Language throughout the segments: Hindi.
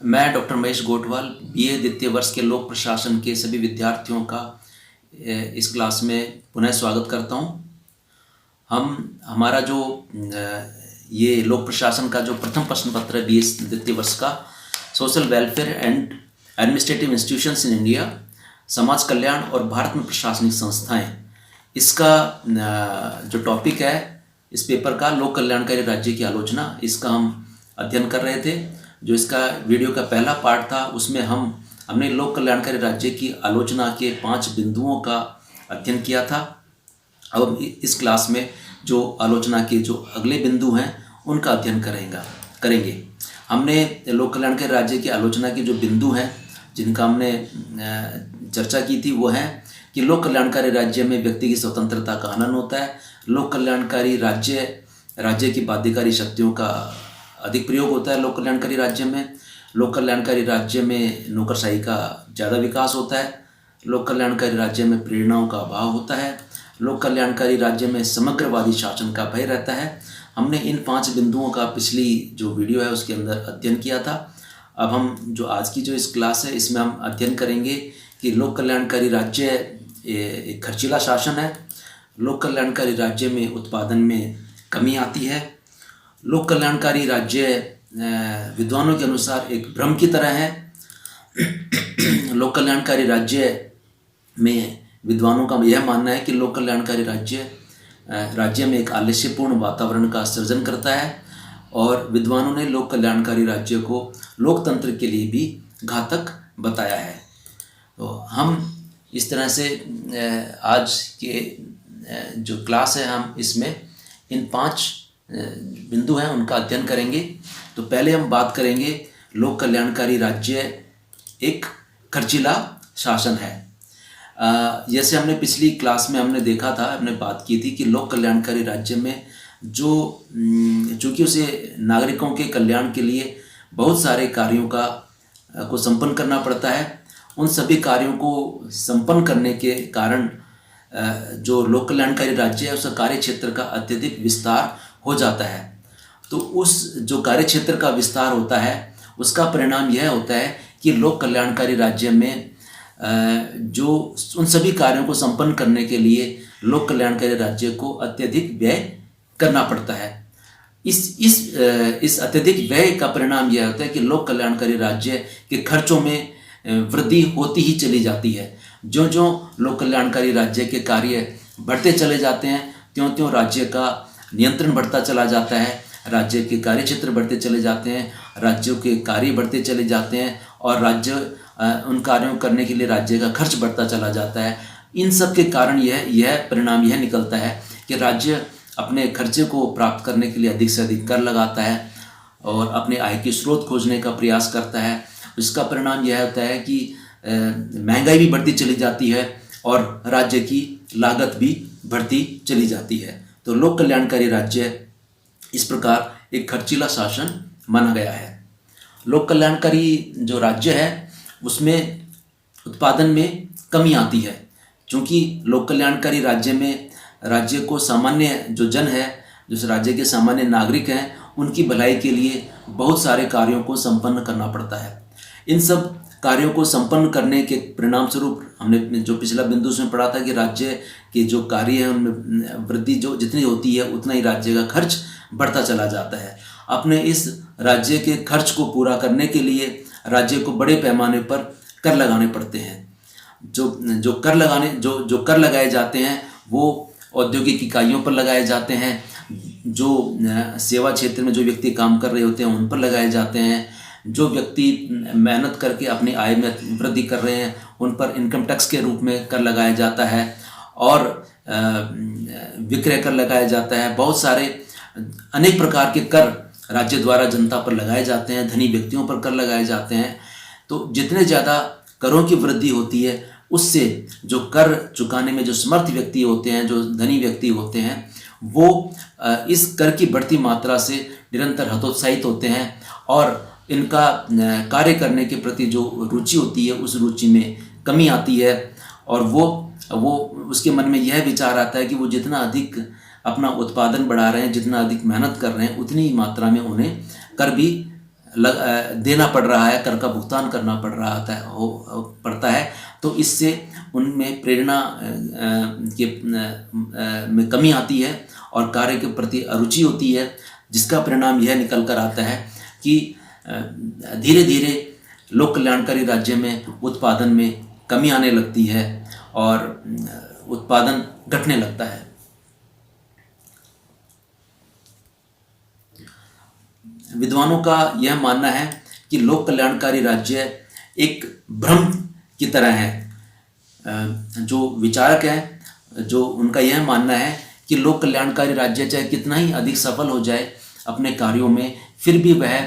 मैं डॉक्टर महेश गोटवाल बीए द्वितीय वर्ष के लोक प्रशासन के सभी विद्यार्थियों का इस क्लास में पुनः स्वागत करता हूं। हमारा जो ये लोक प्रशासन का जो प्रथम प्रश्न पत्र है बीए द्वितीय वर्ष का, social welfare and administrative institutions in India, समाज कल्याण और भारत में प्रशासनिक संस्थाएं, इसका जो टॉपिक है इस पेपर का लोक कल्याणकारी राज्य की आलोचना, इसका हम अध्ययन कर रहे थे। जो इसका वीडियो का पहला पार्ट था उसमें हमने लोक कल्याणकारी राज्य की आलोचना के 5 बिंदुओं का अध्ययन किया था। अब इस क्लास में जो आलोचना के जो अगले बिंदु हैं उनका अध्ययन करेंगे। हमने लोक कल्याणकारी राज्य की आलोचना के जो बिंदु हैं जिनका हमने चर्चा की थी वो है कि लोक कल्याणकारी राज्य में व्यक्ति की स्वतंत्रता का हनन होता है। लोक कल्याणकारी राज्य की बाध्यकारी शक्तियों का अधिक प्रयोग होता है। लोक कल्याणकारी राज्य में नौकरशाही का ज़्यादा विकास होता है। लोक कल्याणकारी राज्य में प्रेरणाओं का अभाव होता है। लोक कल्याणकारी राज्य में समग्रवादी शासन का भय रहता है। हमने इन 5 बिंदुओं का पिछली जो वीडियो है उसके अंदर अध्ययन किया था। अब हम जो आज की जो इस क्लास है इसमें हम अध्ययन करेंगे कि लोक कल्याणकारी राज्य एक खर्चीला शासन है। लोक कल्याणकारी राज्य में उत्पादन में कमी आती है। लोक कल्याणकारी राज्य विद्वानों के अनुसार एक भ्रम की तरह है। लोक कल्याणकारी राज्य में विद्वानों का यह मानना है कि लोक कल्याणकारी राज्य में एक आलस्यपूर्ण वातावरण का सृजन करता है और विद्वानों ने लोक कल्याणकारी राज्य को लोकतंत्र के लिए भी घातक बताया है। तो हम इस तरह से आज के जो क्लास है हम इसमें इन 5 बिंदु हैं उनका अध्ययन करेंगे। तो पहले हम बात करेंगे लोक कल्याणकारी राज्य एक खर्चीला शासन है। जैसे हमने पिछली क्लास में हमने देखा था, हमने बात की थी कि लोक कल्याणकारी राज्य में जो चूँकि उसे नागरिकों के कल्याण के लिए बहुत सारे कार्यों को संपन्न करना पड़ता है। उन सभी कार्यों को संपन्न करने के कारण जो लोक कल्याणकारी राज्य है उसका कार्य क्षेत्र का अत्यधिक विस्तार हो जाता है। तो उस जो कार्य क्षेत्र का विस्तार होता है उसका परिणाम यह होता है कि लोक कल्याणकारी राज्य में जो उन सभी कार्यों को संपन्न करने के लिए लोक कल्याणकारी राज्य को अत्यधिक व्यय करना पड़ता है। इस अत्यधिक व्यय का परिणाम यह होता है कि लोक कल्याणकारी राज्य के खर्चों में वृद्धि होती ही चली जाती है। जो जो लोक कल्याणकारी राज्य के कार्य बढ़ते चले जाते हैं त्यों त्यों राज्य का नियंत्रण बढ़ता चला जाता है, राज्य के कार्य क्षेत्र बढ़ते चले जाते हैं, राज्यों के कार्य बढ़ते चले जाते हैं और राज्य उन कार्यों करने के लिए राज्य का खर्च बढ़ता चला जाता है। इन सब के कारण यह परिणाम यह निकलता है कि राज्य अपने खर्चे को प्राप्त करने के लिए अधिक से अधिक कर लगाता है और अपने आय के स्रोत खोजने का प्रयास करता है। इसका परिणाम यह होता है कि महंगाई भी बढ़ती चली जाती है और राज्य की लागत भी बढ़ती चली जाती है। तो लोक कल्याणकारी राज्य इस प्रकार एक खर्चीला शासन माना गया है। लोक कल्याणकारी जो राज्य है उसमें उत्पादन में कमी आती है, क्योंकि लोक कल्याणकारी राज्य में राज्य को सामान्य जो जन है, जो राज्य के सामान्य नागरिक हैं, उनकी भलाई के लिए बहुत सारे कार्यों को संपन्न करना पड़ता है। इन सब कार्यों को संपन्न करने के परिणाम स्वरूप हमने जो पिछला बिंदु में पढ़ा था कि राज्य के जो कार्य है उनमें वृद्धि जो जितनी होती है उतना ही राज्य का खर्च बढ़ता चला जाता है। अपने इस राज्य के खर्च को पूरा करने के लिए राज्य को बड़े पैमाने पर कर लगाने पड़ते हैं। जो कर लगाए जाते हैं वो औद्योगिक इकाइयों पर लगाए जाते हैं, जो सेवा क्षेत्र में जो व्यक्ति काम कर रहे होते हैं उन पर लगाए जाते हैं, जो व्यक्ति मेहनत करके अपनी आय में वृद्धि कर रहे हैं उन पर इनकम टैक्स के रूप में कर लगाया जाता है और विक्रय कर लगाया जाता है। बहुत सारे अनेक प्रकार के कर राज्य द्वारा जनता पर लगाए जाते हैं, धनी व्यक्तियों पर कर लगाए जाते हैं। तो जितने ज़्यादा करों की वृद्धि होती है उससे जो कर चुकाने में जो समर्थ व्यक्ति होते हैं, जो धनी व्यक्ति होते हैं, वो इस कर की बढ़ती मात्रा से निरंतर हतोत्साहित होते हैं और इनका कार्य करने के प्रति जो रुचि होती है उस रुचि में कमी आती है और वो उसके मन में यह विचार आता है कि वो जितना अधिक अपना उत्पादन बढ़ा रहे हैं, जितना अधिक मेहनत कर रहे हैं, उतनी ही मात्रा में उन्हें कर भी देना पड़ रहा है, कर का भुगतान करना पड़ता है, तो इससे उनमें प्रेरणा में कमी आती है और कार्य के प्रति अरुचि होती है, जिसका परिणाम यह निकल कर आता है कि धीरे धीरे लोक कल्याणकारी राज्य में उत्पादन में कमी आने लगती है और उत्पादन घटने लगता है। विद्वानों का यह मानना है कि लोक कल्याणकारी राज्य एक भ्रम की तरह है। जो विचारक हैं, जो उनका यह मानना है कि लोक कल्याणकारी राज्य चाहे कितना ही अधिक सफल हो जाए अपने कार्यों में, फिर भी वह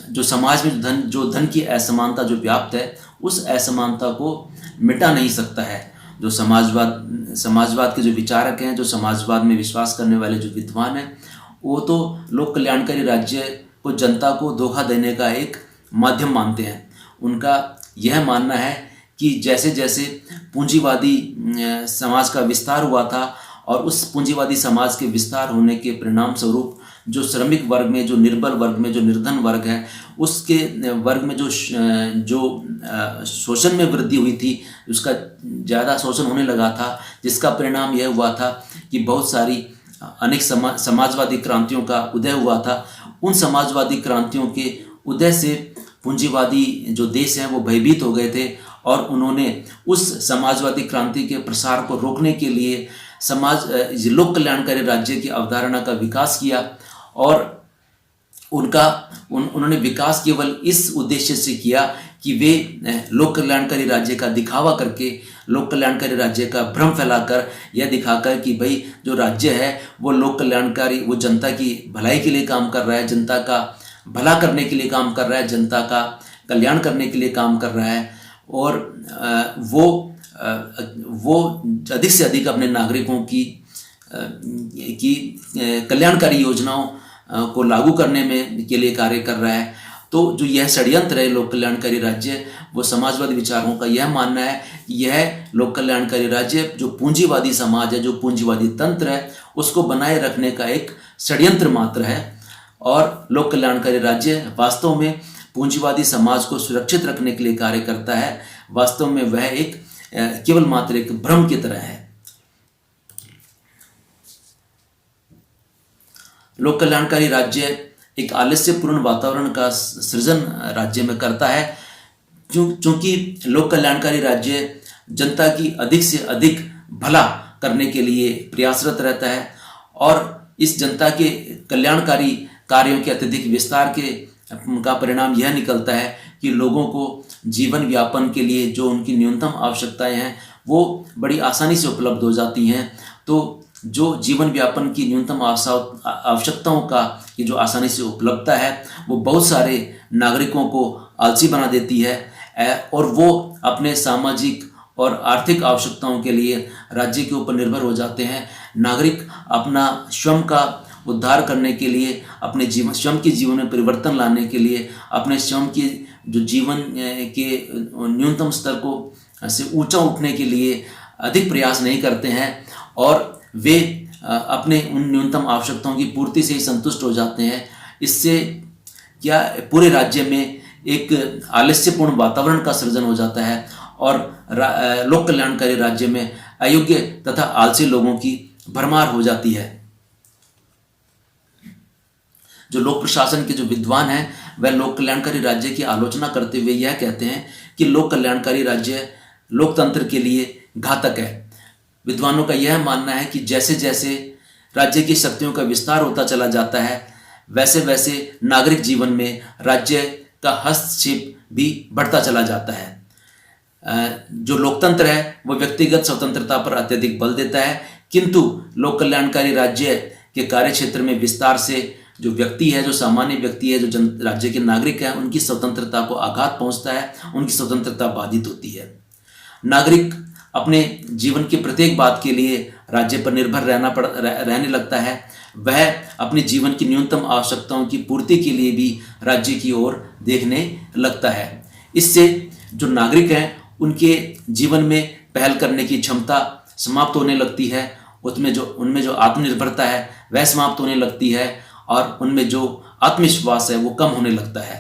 जो समाज में जो धन की असमानता जो व्याप्त है, उस असमानता को मिटा नहीं सकता है। जो समाजवाद के जो विचारक हैं, जो समाजवाद में विश्वास करने वाले जो विद्वान हैं, वो तो लोक कल्याणकारी राज्य को जनता को धोखा देने का एक माध्यम मानते हैं। उनका यह मानना है कि जैसे जैसे पूंजीवादी समाज का विस्तार हुआ था और उस पूंजीवादी समाज के विस्तार होने के परिणाम स्वरूप जो श्रमिक वर्ग में, जो निर्बल वर्ग में, जो निर्धन वर्ग है, उसके वर्ग में जो शोषण में वृद्धि हुई थी, उसका ज़्यादा शोषण होने लगा था, जिसका परिणाम यह हुआ था कि बहुत सारी अनेक समाजवादी क्रांतियों का उदय हुआ था। उन समाजवादी क्रांतियों के उदय से पूंजीवादी जो देश हैं वो भयभीत हो गए थे और उन्होंने उस समाजवादी क्रांति के प्रसार को रोकने के लिए लोक कल्याणकारी राज्य की अवधारणा का विकास किया और उन्होंने विकास केवल इस उद्देश्य से किया कि वे लोक कल्याणकारी राज्य का दिखावा करके, लोक कल्याणकारी राज्य का भ्रम फैलाकर यह दिखाकर कि भाई जो राज्य है वो लोक कल्याणकारी, वो जनता की भलाई के लिए काम कर रहा है, जनता का भला करने के लिए काम कर रहा है, जनता का कल्याण करने के लिए काम कर रहा है और वो अधिक से अधिक अपने नागरिकों की कल्याणकारी योजनाओं को लागू करने में के लिए कार्य कर रहा है। तो जो यह षड्यंत्र है लोक कल्याणकारी राज्य, वो समाजवादी विचारकों का यह मानना है कि यह लोक कल्याणकारी राज्य जो पूंजीवादी समाज है, जो पूंजीवादी तंत्र है, उसको बनाए रखने का एक षड्यंत्र मात्र है और लोक कल्याणकारी राज्य वास्तव में पूंजीवादी समाज को सुरक्षित रखने के लिए कार्य करता है। वास्तव में वह एक केवल मात्र एक भ्रम की तरह है। लोक कल्याणकारी राज्य एक आलस्यपूर्ण वातावरण का सृजन राज्य में करता है, क्योंकि लोक कल्याणकारी राज्य जनता की अधिक से अधिक भला करने के लिए प्रयासरत रहता है और इस जनता के कल्याणकारी कार्यों के अत्यधिक विस्तार का परिणाम यह निकलता है कि लोगों को जीवन व्यापन के लिए जो उनकी न्यूनतम आवश्यकताएं हैं वो बड़ी आसानी से उपलब्ध हो जाती हैं। तो जो जीवन व्यापन की न्यूनतम आवश्यकताओं का ये जो आसानी से उपलब्धता है वो बहुत सारे नागरिकों को आलसी बना देती है और वो अपने सामाजिक और आर्थिक आवश्यकताओं के लिए राज्य के ऊपर निर्भर हो जाते हैं। नागरिक अपना श्रम का उद्धार करने के लिए, अपने स्वयं के जीवन में परिवर्तन लाने के लिए, अपने स्वयं के जो जीवन के न्यूनतम स्तर को से ऊंचा उठने के लिए अधिक प्रयास नहीं करते हैं और वे अपने उन न्यूनतम आवश्यकताओं की पूर्ति से ही संतुष्ट हो जाते हैं। इससे क्या पूरे राज्य में एक आलस्यपूर्ण वातावरण का सृजन हो जाता है और लोक कल्याणकारी राज्य में अयोग्य तथा आलसी लोगों की भरमार हो जाती है। जो लोक प्रशासन के जो विद्वान हैं वह लोक कल्याणकारी राज्य की आलोचना करते हुए यह कहते हैं कि लोक कल्याणकारी राज्य लोकतंत्र के लिए घातक है। विद्वानों का यह मानना है कि जैसे जैसे राज्य की शक्तियों का विस्तार होता चला जाता है वैसे वैसे नागरिक जीवन में राज्य का हस्तक्षेप भी बढ़ता चला जाता है। जो लोकतंत्र है वो व्यक्तिगत स्वतंत्रता पर अत्यधिक बल देता है, किंतु लोक कल्याणकारी राज्य के कार्यक्षेत्र में विस्तार से जो व्यक्ति है, जो सामान्य व्यक्ति है, जो राज्य के नागरिक हैं, उनकी स्वतंत्रता को आघात पहुंचता है, उनकी स्वतंत्रता बाधित होती है। नागरिक अपने जीवन की प्रत्येक बात के लिए राज्य पर निर्भर रहने लगता है। वह अपने जीवन की न्यूनतम आवश्यकताओं की पूर्ति के लिए भी राज्य की ओर देखने लगता है। इससे जो नागरिक हैं उनके जीवन में पहल करने की क्षमता समाप्त होने लगती है, उनमें जो आत्मनिर्भरता है वह समाप्त होने लगती है और उनमें जो आत्मविश्वास है वो कम होने लगता है।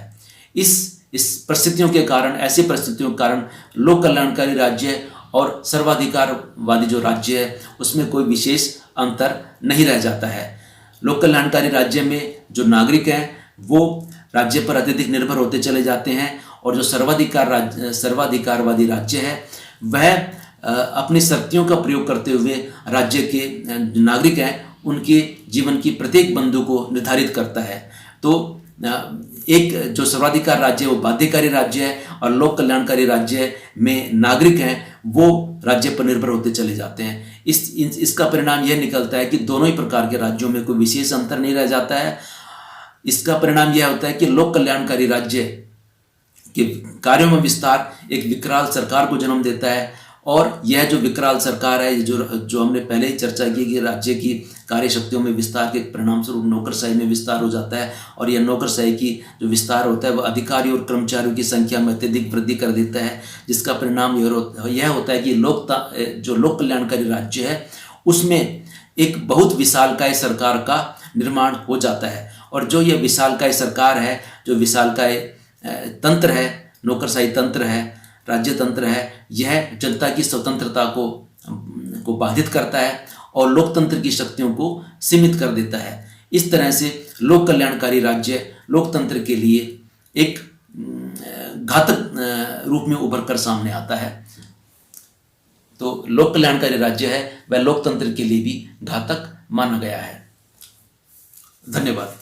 इस परिस्थितियों के कारण, ऐसी परिस्थितियों के कारण लोक कल्याणकारी राज्य और सर्वाधिकारवादी जो राज्य है उसमें कोई विशेष अंतर नहीं रह जाता है। लोक कल्याणकारी राज्य में जो नागरिक हैं वो राज्य पर अत्यधिक निर्भर होते चले जाते हैं, और जो सर्वाधिकारवादी राज्य है वह अपनी शक्तियों का प्रयोग करते हुए राज्य के नागरिक हैं उनके जीवन की प्रत्येक बिंदु को निर्धारित करता है। तो एक जो सर्वाधिकार राज्य है वो बाध्यकारी राज्य है, और लोक कल्याणकारी राज्य में नागरिक हैं वो राज्य पर निर्भर होते चले जाते हैं। इसका परिणाम यह निकलता है कि दोनों ही प्रकार के राज्यों में कोई विशेष अंतर नहीं रह जाता है। इसका परिणाम यह होता है कि लोक कल्याणकारी राज्य के कार्यों में विस्तार एक विकराल सरकार को जन्म देता है, और यह जो विकराल सरकार है, जो हमने पहले ही चर्चा की कि राज्य की कार्य शक्तियों में विस्तार के परिणाम स्वरूप नौकरशाही में विस्तार हो जाता है, और यह नौकरशाही की जो विस्तार होता है वह अधिकारियों और कर्मचारियों की संख्या में अत्यधिक वृद्धि कर देता है, जिसका परिणाम यह होता है कि जो लोक कल्याणकारी राज्य है उसमें एक बहुत विशालकाय सरकार का निर्माण हो जाता है। और जो यह विशालकाय सरकार है, जो विशालकाय तंत्र है, नौकरशाही तंत्र है, राज्य तंत्र है, यह जनता की स्वतंत्रता को बाधित करता है और लोकतंत्र की शक्तियों को सीमित कर देता है। इस तरह से लोक कल्याणकारी राज्य लोकतंत्र के लिए एक घातक रूप में उभर कर सामने आता है। तो लोक कल्याणकारी राज्य है वह लोकतंत्र के लिए भी घातक माना गया है। धन्यवाद।